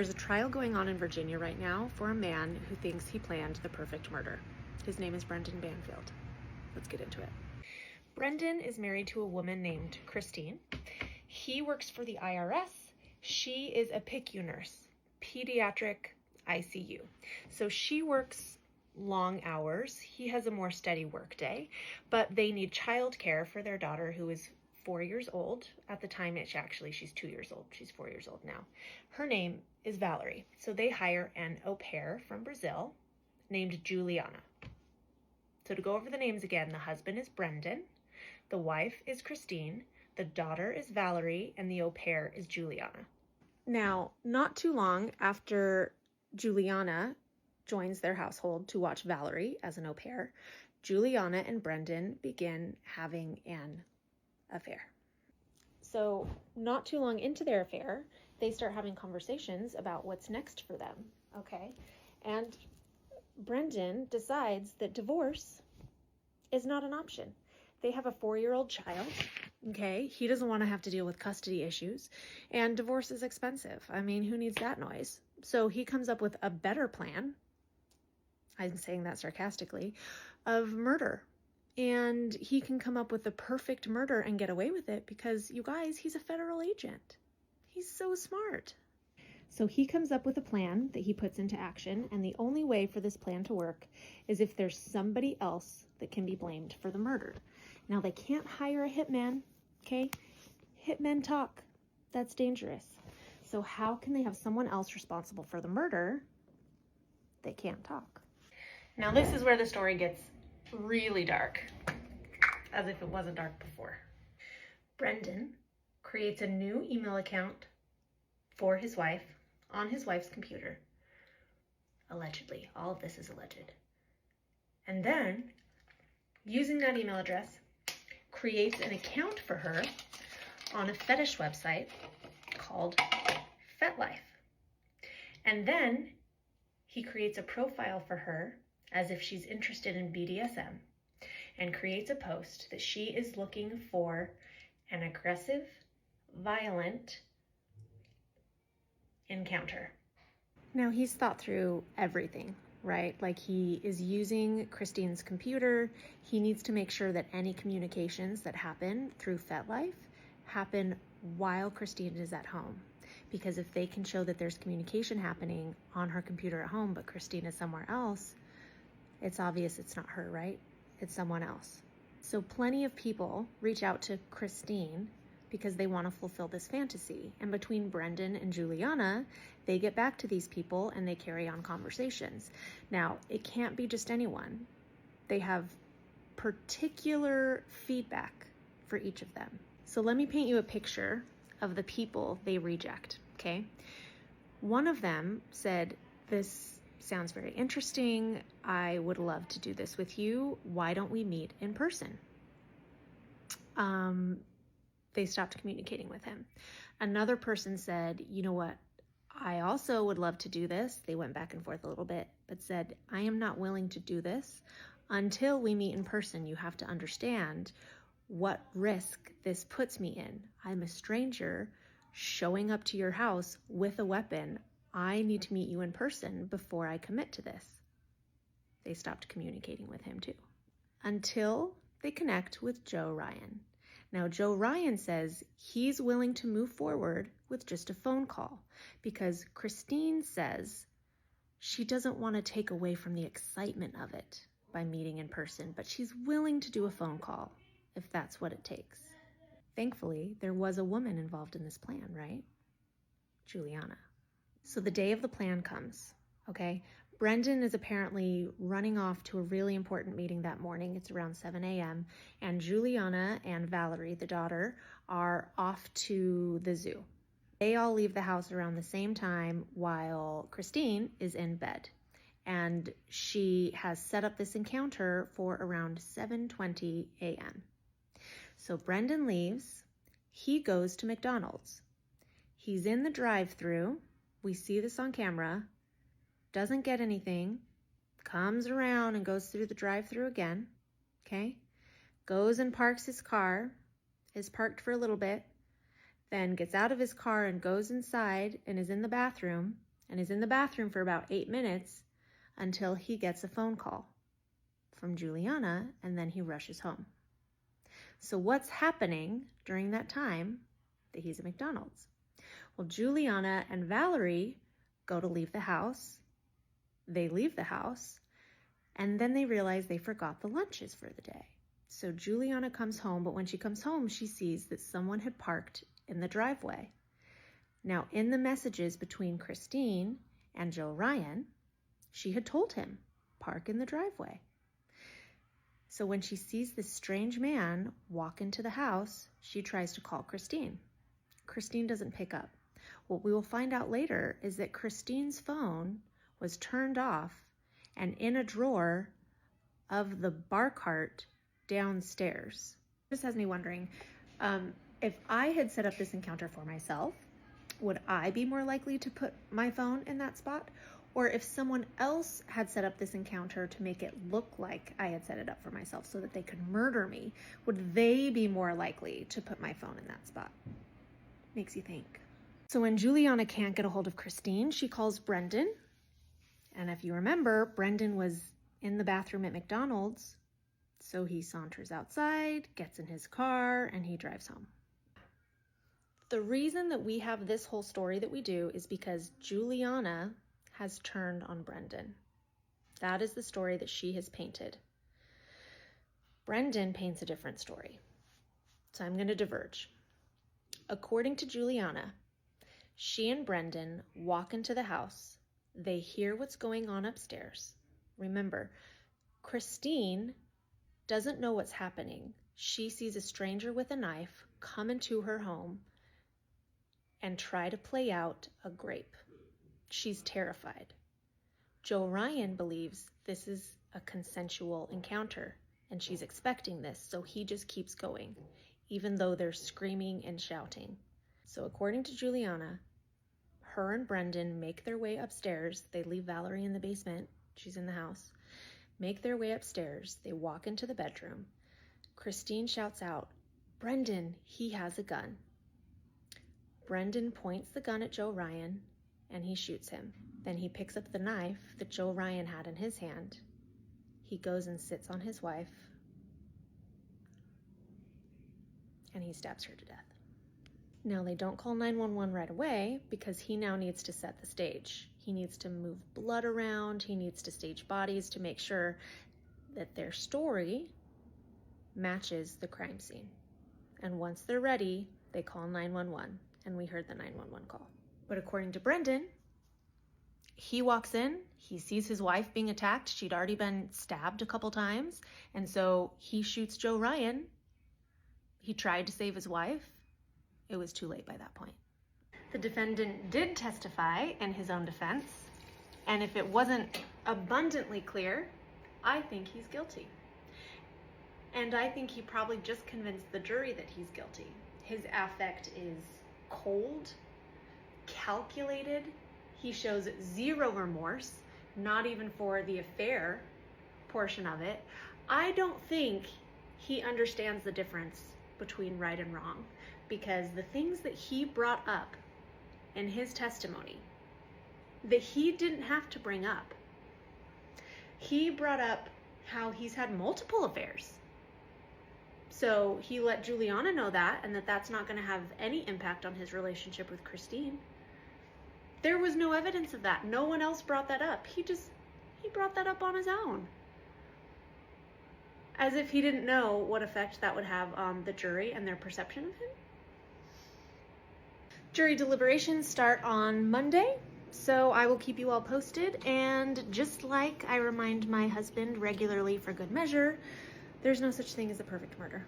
There's a trial going on in Virginia right now for a man who thinks he planned the perfect murder. His name is Brendan Banfield. Let's get into it. Brendan is married to a woman named Christine. He works for the IRS. She is a PICU nurse, pediatric ICU. So she works long hours. He has a more steady work day, but they need childcare for their daughter, who is 4 years old. At the time, she's 2 years old. She's 4 years old now. Her name is Valerie. So they hire an au pair from Brazil named Juliana. So to go over the names again, the husband is Brendan, the wife is Christine, the daughter is Valerie, and the au pair is Juliana. Now, not too long after Juliana joins their household to watch Valerie as an au pair, Juliana and Brendan begin having an affair. So not too long into their affair, they start having conversations about what's next for them, okay? And Brendan decides that divorce is not an option. They have a 4-year-old child, okay? He doesn't want to have to deal with custody issues, and divorce is expensive. I mean, who needs that noise? So he comes up with a better plan, I'm saying that sarcastically, of murder. And he can come up with the perfect murder and get away with it because, you guys, he's a federal agent. He's so smart. So he comes up with a plan that he puts into action, and the only way for this plan to work is if there's somebody else that can be blamed for the murder. Now, they can't hire a hitman, okay? Hitmen talk. That's dangerous. So how can they have someone else responsible for the murder that can't talk? Now, this is where the story gets really dark, as if it wasn't dark before. Brendan creates a new email account for his wife on his wife's computer. Allegedly. All of this is alleged. And then, using that email address, creates an account for her on a fetish website called FetLife. And then he creates a profile for her as if she's interested in BDSM and creates a post that she is looking for an aggressive, violent encounter. Now, he's thought through everything, right? Like, he is using Christine's computer. He needs to make sure that any communications that happen through FetLife happen while Christine is at home. Because if they can show that there's communication happening on her computer at home, but Christine is somewhere else, it's obvious it's not her, right? It's someone else. So plenty of people reach out to Christine because they want to fulfill this fantasy. And between Brendan and Juliana, they get back to these people and they carry on conversations. Now, it can't be just anyone. They have particular feedback for each of them. So let me paint you a picture of the people they reject, okay? One of them said, "This sounds very interesting. I would love to do this with you. Why don't we meet in person?" They stopped communicating with him. Another person said, "You know what? I also would love to do this." They went back and forth a little bit, but said, "I am not willing to do this until we meet in person. You have to understand what risk this puts me in. I'm a stranger showing up to your house with a weapon. I need to meet you in person before I commit to this." They stopped communicating with him too, until they connect with Joe Ryan. Now, Joe Ryan says he's willing to move forward with just a phone call because Christine says she doesn't want to take away from the excitement of it by meeting in person, but she's willing to do a phone call if that's what it takes. Thankfully, there was a woman involved in this plan, right? Juliana. So the day of the plan comes, okay? Brendan is apparently running off to a really important meeting that morning. It's around 7 a.m. And Juliana and Valerie, the daughter, are off to the zoo. They all leave the house around the same time while Christine is in bed. And she has set up this encounter for around 7:20 a.m. So Brendan leaves. He goes to McDonald's. He's in the drive-thru. We see this on camera. Doesn't get anything, comes around and goes through the drive-thru again, okay? Goes and parks his car, is parked for a little bit, then gets out of his car and goes inside and is in the bathroom and is in the bathroom for about 8 minutes until he gets a phone call from Juliana, and then he rushes home. So what's happening during that time that he's at McDonald's? Well, Juliana and Valerie go to leave the house. They leave the house, and then they realize they forgot the lunches for the day. So Juliana comes home, but when she comes home, she sees that someone had parked in the driveway. Now, in the messages between Christine and Joe Ryan, she had told him, park in the driveway. So when she sees this strange man walk into the house, she tries to call Christine. Christine doesn't pick up. What we will find out later is that Christine's phone was turned off and in a drawer of the bar cart downstairs. This has me wondering, if I had set up this encounter for myself, would I be more likely to put my phone in that spot? Or if someone else had set up this encounter to make it look like I had set it up for myself so that they could murder me, would they be more likely to put my phone in that spot? Makes you think. So when Juliana can't get a hold of Christine, she calls Brendan. And if you remember, Brendan was in the bathroom at McDonald's. So he saunters outside, gets in his car, and he drives home. The reason that we have this whole story that we do is because Juliana has turned on Brendan. That is the story that she has painted. Brendan paints a different story. So I'm going to diverge. According to Juliana, she and Brendan walk into the house. They hear what's going on upstairs. Remember, Christine doesn't know what's happening. She sees a stranger with a knife come into her home and try to play out a grape. She's terrified. Joe Ryan believes this is a consensual encounter, and she's expecting this, so he just keeps going, even though they're screaming and shouting. So according to Juliana, her and Brendan make their way upstairs. They leave Valerie in the basement. She's in the house. Make their way upstairs. They walk into the bedroom. Christine shouts out, "Brendan, he has a gun." Brendan points the gun at Joe Ryan, and he shoots him. Then he picks up the knife that Joe Ryan had in his hand. He goes and sits on his wife, and he stabs her to death. Now, they don't call 911 right away because he now needs to set the stage. He needs to move blood around. He needs to stage bodies to make sure that their story matches the crime scene. And once they're ready, they call 911, and we heard the 911 call. But according to Brendan, he walks in, he sees his wife being attacked. She'd already been stabbed a couple times, and so he shoots Joe Ryan. He tried to save his wife. It was too late by that point. The defendant did testify in his own defense, and if it wasn't abundantly clear, I think he's guilty. And I think he probably just convinced the jury that he's guilty. His affect is cold, calculated. He shows zero remorse, not even for the affair portion of it. I don't think he understands the difference between right and wrong, because the things that he brought up in his testimony that he didn't have to bring up. He brought up how he's had multiple affairs. So he let Juliana know that, and that that's not going to have any impact on his relationship with Christine. There was no evidence of that. No one else brought that up. He brought that up on his own. As if he didn't know what effect that would have on the jury and their perception of him. Jury deliberations start on Monday, so I will keep you all posted. And just like I remind my husband regularly for good measure, there's no such thing as a perfect murder.